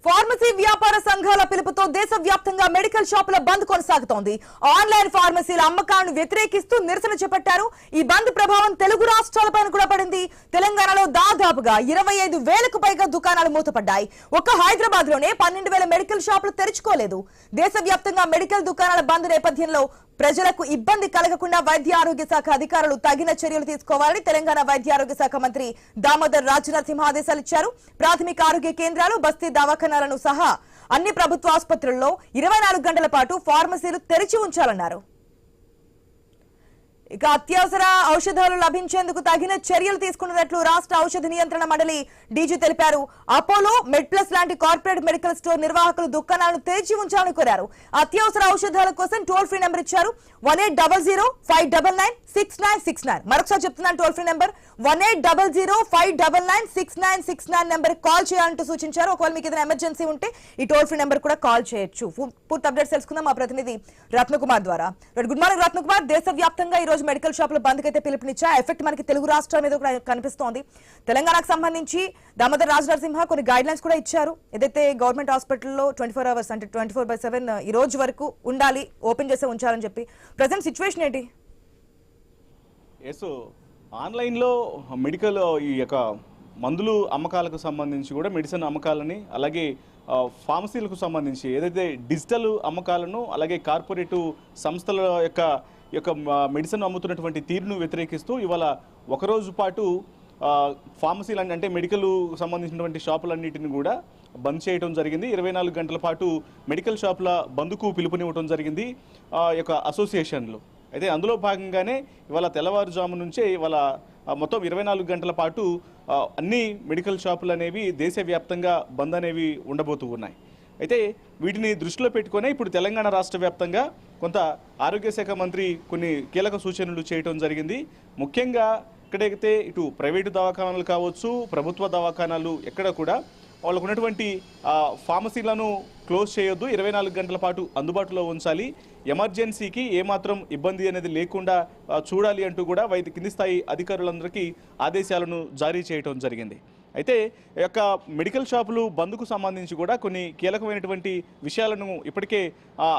Pharmacy వ్యాపార సంఘాల పిలుపుతో దేశవ్యాప్తంగా మెడికల్ షాపుల బంద్ కొనసాగుతోంది. ఆన్లైన్ ఫార్మసీల అమ్మకాలను వ్యతిరేకిస్తూ నిరసన చేపట్టారు. ఈ బంద్ ప్రభావం తెలుగు రాష్ట్రాలపైన కూడా పడింది. తెలంగాణలో దాదాపుగా 25,000కు పైగా దుకాణాలు మూతపడ్డాయి. ఒక్క హైదరాబాద్ లోనే 12,000 మెడికల్ షాపులు తెరుచుకోలేదు. దేశవ్యాప్తంగా మెడికల్ దుకాణాల బంద్ నేపథ్యంలో ప్రజలకు ఇబ్బంది కలగకుండా వైద్య ఆరోగ్య శాఖ అధికారులు తగిన చర్యలు తీసుకోవాలని తెలంగాణ వైద్య ఆరోగ్య శాఖ మంత్రి దామోదర్ రాజనరసింహ ఆదేశాలు ఇచ్చారు. ప్రాథమిక ఆరోగ్య కేంద్రాలు, బస్తీ దవాఖానాలను సహా అన్ని ప్రభుత్వ ఆసుపత్రుల్లో 24 గంటల పాటు ఫార్మసీలు తెరిచి ఉంచాలన్నారు. ఇక అత్యవసర ఔషధాలు లభించేందుకు తగిన చర్యలు తీసుకున్నట్లు రాష్ట్ర ఔషధ నియంత్రణ మండలి డీజీ తెలిపారు. అపోలో, మెడ్ప్లస్ లాంటి కార్పొరేట్ మెడికల్ స్టోర్ నిర్వాహకులు దుకాణాలను తెరిచి ఉంచాలని కోరారు. అత్యవసర ఔషధాల కోసం టోల్ ఫ్రీ నెంబర్ ఇచ్చారు. 1800-599-6969. మరొకసారి చెప్తున్నాను, toll free number 1800-599-6969 number call చేయాలంటూ సూచించారు. ఒకవేళ మీకు ఏదైనా ఎమర్జెన్సీ ఉంటే ఈ టోల్ ఫ్రీ నెంబర్ కూడా కాల్ చేయొచ్చు. పూర్తి అప్డేట్స్ తెలుసుకుందాం మా ప్రతినిధి రత్నకుమార్ ద్వారా. Good morning Ratnakumar. దేశవ్యాప్తంగా ఈ రోజు మెడికల్ షాపుల బంద్ అయితే పిలుపునిచ్చా. ఎఫెక్ట్ మనకి తెలుగు రాష్ట్రాల మీద కూడా కనిపిస్తోంది. తెలంగాణకు సంబంధించి దామోదర్ రాజనరసింహ కొన్ని గైడ్ లైన్స్ కూడా ఇచ్చారు. ఏదైతే గవర్నమెంట్ హాస్పిటల్లో 24 అవర్స్ అంటే 24/7 ఈ రోజు వరకు ఉండాలి, ఓపెన్ చేసే ఉంచాలని చెప్పి ప్రజెంట్ సిచ్యువేషన్ ఏంటి? ఆన్లైన్లో మెడికల్ ఈ యొక్క మందులు అమ్మకాలకు సంబంధించి కూడా మెడిసిన్ అమ్మకాలని, అలాగే ఫార్మసీలకు సంబంధించి ఏదైతే డిజిటల్ అమ్మకాలను, అలాగే కార్పొరేటు సంస్థల యొక్క మెడిసిన్ అమ్ముతున్నటువంటి తీరును వ్యతిరేకిస్తూ ఇవాళ ఒకరోజు పాటు ఫార్మసీలు అంటే మెడికల్ సంబంధించినటువంటి షాపులన్నింటిని కూడా బంద్ చేయడం జరిగింది. 24 గంటల పాటు మెడికల్ షాపుల బంద్కు పిలుపునివ్వడం జరిగింది యొక్క అసోసియేషన్లు. అయితే అందులో భాగంగానే ఇవాళ తెల్లవారుజాము నుంచే ఇవాళ మొత్తం 24 గంటల పాటు అన్ని మెడికల్ షాపులు అనేవి దేశవ్యాప్తంగా బంద్ అనేవి ఉండబోతూ ఉన్నాయి. అయితే వీటిని దృష్టిలో పెట్టుకునే ఇప్పుడు తెలంగాణ రాష్ట్ర వ్యాప్తంగా కొంత ఆరోగ్య శాఖ మంత్రి కొన్ని కీలక సూచనలు చేయడం జరిగింది. ముఖ్యంగా ఎక్కడైతే ఇటు ప్రైవేటు దవాఖానాలు కావచ్చు, ప్రభుత్వ దవాఖానాలు ఎక్కడ కూడా వాళ్ళకు ఉన్నటువంటి ఫార్మసీలను క్లోజ్ చేయొద్దు, 24 గంటల పాటు అందుబాటులో ఉంచాలి, ఎమర్జెన్సీకి ఏమాత్రం ఇబ్బంది అనేది లేకుండా చూడాలి అంటూ కూడా కింది స్థాయి అధికారులందరికీ ఆదేశాలను జారీ చేయడం జరిగింది. అయితే ఈ యొక్క మెడికల్ షాపులు బంద్కు సంబంధించి కూడా కొన్ని కీలకమైనటువంటి విషయాలను ఇప్పటికే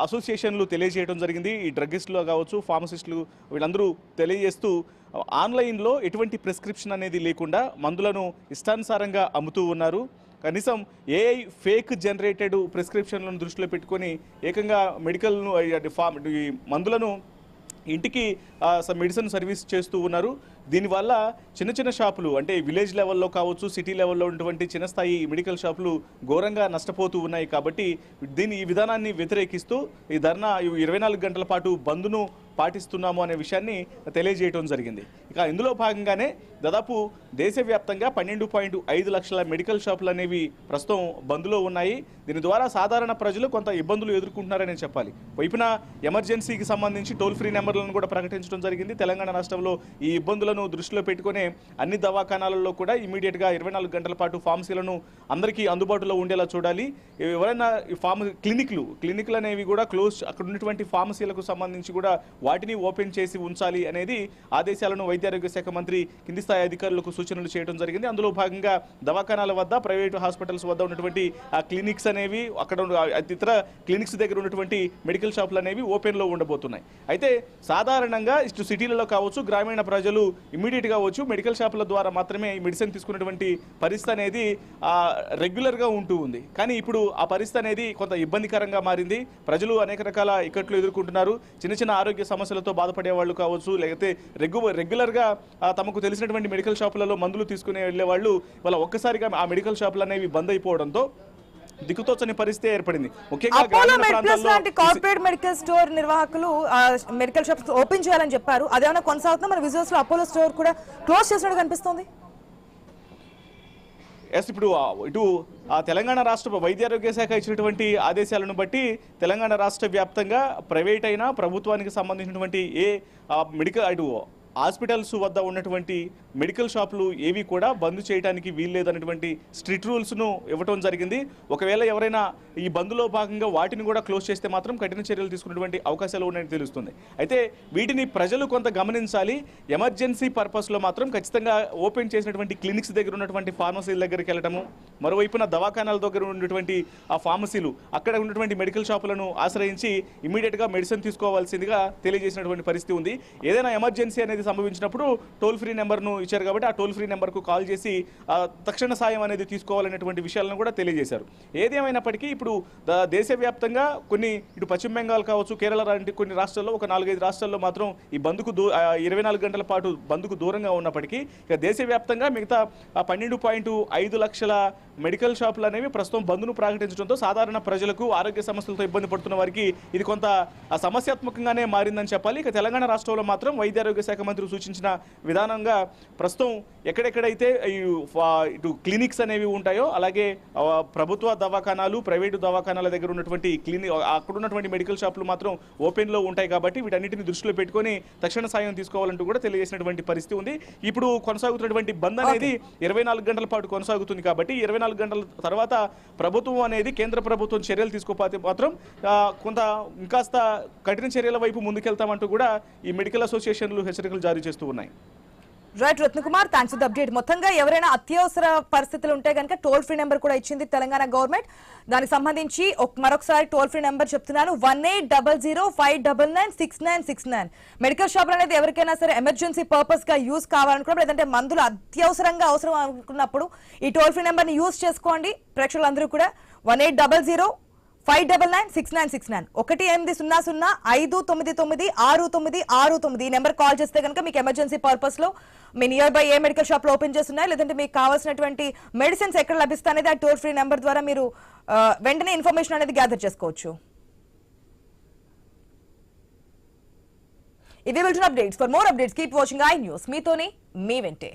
అసోసియేషన్లు తెలియజేయడం జరిగింది. ఈ డ్రగ్గిస్టులు కావచ్చు, ఫార్మసిస్టులు వీళ్ళందరూ తెలియజేస్తూ ఆన్లైన్లో ఎటువంటి ప్రిస్క్రిప్షన్ అనేది లేకుండా మందులను ఇష్టానుసారంగా అమ్ముతూ ఉన్నారు. కనీసం ఏఐ ఫేక్ జనరేటెడ్ ప్రిస్క్రిప్షన్లను దృష్టిలో పెట్టుకొని ఏకంగా మెడికల్ను ఈ మందులను ఇంటికి మెడిసిన్ సర్వీస్ చేస్తూ ఉన్నారు. దీనివల్ల చిన్న చిన్న షాపులు అంటే విలేజ్ లెవెల్లో కావచ్చు, సిటీ లెవెల్లో ఉన్నటువంటి చిన్న స్థాయి మెడికల్ షాపులు ఘోరంగా నష్టపోతూ ఉన్నాయి. కాబట్టి ఈ విధానాన్ని వ్యతిరేకిస్తూ ఈ ధర్నా 24 గంటల పాటు బంద్ను పాటిస్తున్నాము అనే విషయాన్ని తెలియజేయడం జరిగింది. ఇక ఇందులో భాగంగానే దాదాపు దేశవ్యాప్తంగా 12.5 లక్షల మెడికల్ షాపులు అనేవి ప్రస్తుతం బంద్లో ఉన్నాయి. దీని ద్వారా సాధారణ ప్రజలు కొంత ఇబ్బందులు ఎదుర్కొంటున్నారని చెప్పాలి. వైపున ఎమర్జెన్సీకి సంబంధించి టోల్ ఫ్రీ నెంబర్లను కూడా ప్రకటించడం జరిగింది. తెలంగాణ రాష్ట్రంలో ఈ ఇబ్బందులను దృష్టిలో పెట్టుకునే అన్ని దవాఖానాలలో కూడా ఇమీడియట్గా 24 గంటల పాటు ఫార్మసీలను అందరికీ అందుబాటులో ఉండేలా చూడాలి. ఎవరైనా క్లినిక్లు అనేవి కూడా క్లోజ్, అక్కడ ఉన్నటువంటి ఫార్మసీలకు సంబంధించి కూడా వాటిని ఓపెన్ చేసి ఉంచాలి అనేది ఆదేశాలను వైద్యారోగ్య శాఖ మంత్రి కింది స్థాయి అధికారులకు సూచనలు చేయడం జరిగింది. అందులో భాగంగా దవాఖానాల వద్ద, ప్రైవేటు హాస్పిటల్స్ వద్ద ఉన్నటువంటి క్లినిక్స్ అనేవి, అక్కడ ఇతర క్లినిక్స్ దగ్గర ఉన్నటువంటి మెడికల్ షాపులు అనేవి ఓపెన్లో ఉండబోతున్నాయి. అయితే సాధారణంగా ఇటు సిటీలలో కావచ్చు, గ్రామీణ ప్రజలు ఇమ్మీడియట్గా వచ్చు మెడికల్ షాపుల ద్వారా మాత్రమే ఈ మెడిసిన్ తీసుకున్నటువంటి పరిస్థితి అనేది రెగ్యులర్గా ఉంటూ ఉంది. కానీ ఇప్పుడు ఆ పరిస్థితి అనేది కొంత ఇబ్బందికరంగా మారింది. ప్రజలు అనేక రకాల ఇక్కట్లు ఎదుర్కొంటున్నారు. చిన్న చిన్న ఆరోగ్య సమస్యలతో బాధపడే వాళ్ళు కావచ్చు, లేకపోతే రెగ్యులర్గా తమకు తెలిసినటువంటి మెడికల్ షాపులలో మందులు తీసుకునే వెళ్ళే వాళ్ళు వాళ్ళ ఒక్కసారిగా ఆ మెడికల్ షాపులు అనేవి బంద్ అయిపోవడంతో దిక్కుతోచని పరిస్థితి ఏర్పడింది. ముఖ్యంగా కార్పొరేట్ మెడికల్ స్టోర్ నిర్వాహకులు మెడికల్ షాప్స్ ఓపెన్ చేయాలని చెప్పారు. అదేమైనా కొనసాగుతుందా? మన విజువల్స్ లో అపోలో స్టోర్ కూడా క్లోజ్ చేసినట్టు కనిపిస్తుంది. ఇప్పుడు ఇటు తెలంగాణ రాష్ట్ర వైద్యారోగ్య శాఖ ఇచ్చినటువంటి ఆదేశాలను బట్టి తెలంగాణ రాష్ట్ర వ్యాప్తంగా ప్రైవేట్ అయినా ప్రభుత్వానికి సంబంధించినటువంటి ఏ మెడికల్ ఇటు హాస్పిటల్స్ వద్ద ఉన్నటువంటి మెడికల్ షాపులు ఏవి కూడా బంద్ చేయడానికి వీల్లేదన్నటువంటి స్ట్రిక్ట్ రూల్స్ను ఇవ్వటం జరిగింది. ఒకవేళ ఎవరైనా ఈ బంద్లో భాగంగా వాటిని కూడా క్లోజ్ చేస్తే మాత్రం కఠిన చర్యలు తీసుకునేటువంటి అవకాశాలు ఉన్నాయని తెలుస్తుంది. అయితే వీటిని ప్రజలు కొంత గమనించాలి. ఎమర్జెన్సీ పర్పస్లో మాత్రం ఖచ్చితంగా ఓపెన్ చేసినటువంటి క్లినిక్స్ దగ్గర ఉన్నటువంటి ఫార్మసీల దగ్గరికి వెళ్ళటము, మరోవైపున దవాఖానాల దగ్గర ఉన్నటువంటి ఆ ఫార్మసీలు అక్కడ ఉన్నటువంటి మెడికల్ షాపులను ఆశ్రయించి ఇమీడియట్గా మెడిసిన్ తీసుకోవాల్సిందిగా తెలియజేసినటువంటి పరిస్థితి ఉంది. ఏదైనా ఎమర్జెన్సీ అనేది సంభవించినప్పుడు టోల్ ఫ్రీ నెంబర్ను ఇచ్చారు కాబట్టి ఆ టోల్ ఫ్రీ నెంబర్కు కాల్ చేసి తక్షణ సాయం అనేది తీసుకోవాలనేటువంటి విషయాలను కూడా తెలియజేశారు. ఏది ఏమైనప్పటికీ ఇప్పుడు దేశవ్యాప్తంగా కొన్ని ఇటు పశ్చిమ బెంగాల్ కావచ్చు, కేరళ లాంటి కొన్ని రాష్ట్రాల్లో ఒక 4-5 రాష్ట్రాల్లో మాత్రం ఈ బంద్కు 24 గంటల పాటు బంద్కు దూరంగా ఉన్నప్పటికీ ఇక దేశవ్యాప్తంగా మిగతా 12.5 లక్షల మెడికల్ షాపులు అనేవి ప్రస్తుతం బంద్ను ప్రకటించడంతో సాధారణ ప్రజలకు ఆరోగ్య సమస్యలతో ఇబ్బంది పడుతున్న వారికి ఇది కొంత సమస్యాత్మకంగానే మారిందని చెప్పాలి. ఇక తెలంగాణ రాష్ట్రంలో మాత్రం వైద్య ఆరోగ్య శాఖ మంత్రి సూచించిన విధానంగా ప్రస్తుతం ఎక్కడెక్కడైతే ఇటు క్లినిక్స్ అనేవి ఉంటాయో అలాగే ప్రభుత్వ దవాఖానాలు, ప్రైవేటు దవాఖానాల దగ్గర ఉన్నటువంటి అక్కడ ఉన్నటువంటి మెడికల్ షాపులు మాత్రం ఓపెన్లో ఉంటాయి కాబట్టి వీటన్నిటిని దృష్టిలో పెట్టుకొని తక్షణ సాయం తీసుకోవాలంటూ కూడా తెలియజేసినటువంటి పరిస్థితి ఉంది. ఇప్పుడు కొనసాగుతున్నటువంటి బంద్ అనేది 24 గంటల పాటు కొనసాగుతుంది కాబట్టి 24 గంటల తర్వాత ప్రభుత్వం అనేది కేంద్ర ప్రభుత్వం చర్యలు తీసుకోకపోతే మాత్రం కొంత ఇంకాస్త కఠిన చర్యల వైపు ముందుకెళ్తామంటూ కూడా ఈ మెడికల్ అసోసియేషన్లు హెచ్చరికలు జారీ చేస్తూ ఉన్నాయి. Right Ratnakumar, thanks for the update. మొత్తంగా ఎవరైనా అత్యవసర పరిస్థితులు ఉంటే కనుక టోల్ ఫ్రీ నెంబర్ కూడా ఇచ్చింది తెలంగాణ గవర్నమెంట్. దానికి సంబంధించి మరొకసారి టోల్ ఫ్రీ నెంబర్ చెప్తున్నాను, 180059996969. మెడికల్ షాప్ అనేది ఎవరికైనా సరే ఎమర్జెన్సీ పర్పస్ గా యూజ్ కావాలనుకున్నప్పుడు లేదంటే మందులు అత్యవసరంగా అవసరం అనుకున్నప్పుడు ఈ టోల్ ఫ్రీ నెంబర్ ని యూజ్ చేసుకోండి. ప్రేక్షకులందరూ కూడా 180059996969 180059996969 ఈ నెంబర్ కాల్ చేస్తే కనుక మీకు ఎమర్జెన్సీ పర్పస్ లో మీ నియర్ బై ఏ మెడికల్ షాప్ లో ఓపెన్ చేస్తున్నాయి లేదంటే మీకు కావాల్సినటువంటి మెడిసిన్స్ ఎక్కడ లభిస్తాయి అనేది ఆ టోల్ ఫ్రీ నెంబర్ ద్వారా మీరు వెంటనే ఇన్ఫర్మేషన్ అనేది గ్యాదర్ చేసుకోవచ్చు. ఇవి వెళ్తున్న updates. For more updates keep watching I news. మీతోని మీ వెంటే.